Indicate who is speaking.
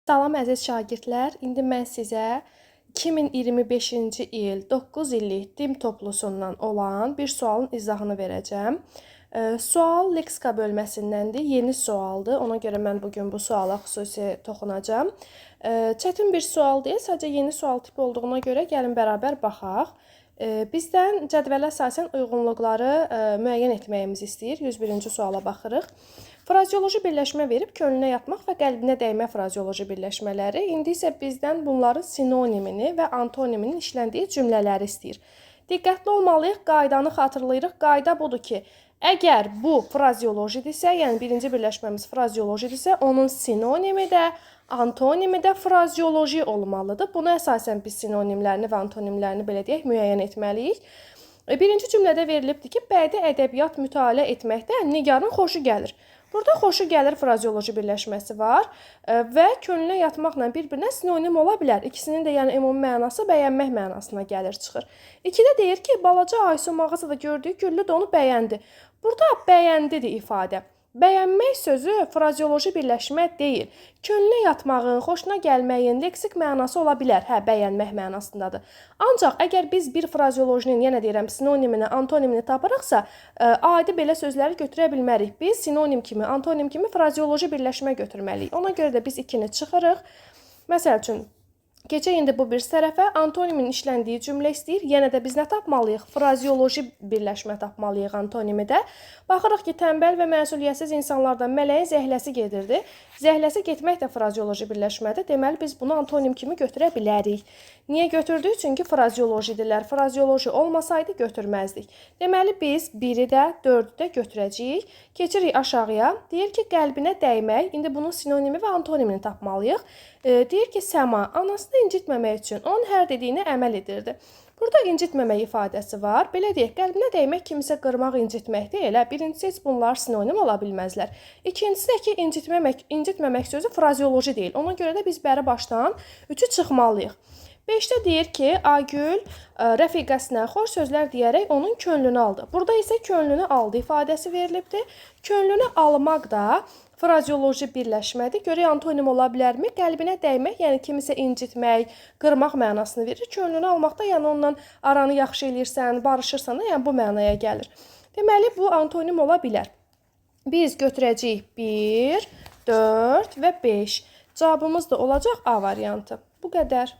Speaker 1: Salam əziz şagirdlər, indi mən sizə 2025-ci il 9 illik dim toplusundan olan bir sualın izahını verəcəm. Sual leksika bölməsindəndir, yeni sualdır. Ona görə mən bugün bu suala xüsusi toxunacağam. Çətin bir sual deyil, sadəcə yeni sual tipi olduğuna görə gəlin bərabər baxaq. Bizdən cədvələ əsasən uyğunluqları müəyyən etməyimizi istəyir. 101-ci suala baxırıq. Frazeoloji birləşmə verib könlünə yatmaq və qəlbinə dəymə frazeoloji birləşmələri. İndi isə bizdən bunların sinonimini və antoniminin işləndiyi cümlələri istəyir. Diqqətli olmalıyıq, qaydanı xatırlayırıq. Qayda budur ki, əgər bu frazeolojidirsə, yəni birinci birləşməmiz frazeolojidirsə, onun sinonimi də, antonimi də frazeoloji olmalıdır. Buna əsasən biz sinonimlərini və antonimlərini belə deyək, müəyyən etməliyik. Birinci cümlədə verilibdir ki, bədii ədəbiyyat mütaliə etməkdə Nigarın xoşu gəlir. Burada xoşu gəlir frazeoloji birləşməsi var və könlünə yatmaqla bir-birinə sinonim ola bilər. İkisinin də yəni ümumi mənası bəyənmək mənasına gəlir, çıxır. 2-də deyir ki, balaca Aysu mağazada gördüyü güllü donu bəyəndi. Burada bəyəndidir ifadə. Bəyənmək sözü frazeoloji birləşmə deyil. Könlünə yatmağın, xoşuna gəlməyin leksik mənası ola bilər. Hə, bəyənmək mənasındadır. Ancaq əgər biz bir frazeolojinin, yenə deyirəm, sinonimini, antonimini tapırıqsa, adi belə sözləri götürə bilmərik. Biz sinonim kimi, antonim kimi frazeoloji birləşmə götürməliyik. Ona görə də biz 2-ni çıxırıq. Məsəl üçün, keçək indi bu bir tərəfə, antonimin işləndiyi cümlə istəyir. Yenə də biz nə tapmalıyıq? Frazeoloji birləşmə tapmalıyıq antonimi də. Baxırıq ki, tənbəl və məsuliyyətsiz insanlardan mələyin zəhləsi gedirdi. Zəhləsi getmək də frazeoloji birləşmədir. Deməli, biz bunu antonim kimi götürə bilərik. Niyə götürdük? Çünki frazeolojidirlər. Frazeoloji olmasaydı götürməzdik. Deməli, biz 1-i də, 4-ü də götürəcəyik. Keçirik aşağıya. Deyir ki, qəlbinə dəymək. İndi bunun sinonimi və antonimini tapmalıyıq. Deyir ki, Səma anasını incitməmək üçün onun hər dediyinə əməl edirdi. Burada incitməmək ifadəsi var. Belə deyək, qəlbinə dəymək kimisə qırmaq incitmək deyil. Birincisi heç bunlar sinonim ola bilməzlər. İkincisi də ki, incitməmək sözü frazeoloji deyil. Ona görə də biz bəri başdan 3-ü çıxmalıyıq. 5-də deyir ki, Aygül rəfiqəsinə xoş sözlər deyərək onun könlünü aldı. Burada isə könlünü aldı ifadəsi verilibdir. Könlünü almaq da frazeoloji birləşmədir. Görək antonim ola bilərmi? Qəlbinə dəymək, yəni kimisə incitmək, qırmaq mənasını verir. Könlünü almaq da, yəni ondan aranı yaxşı eləyirsən, barışırsan da, yəni bu mənaya gəlir. Deməli, bu antonim ola bilər. Biz götürəcəyik 1, 4 və 5. Cavabımız da olacaq A variantı. Bu qədər.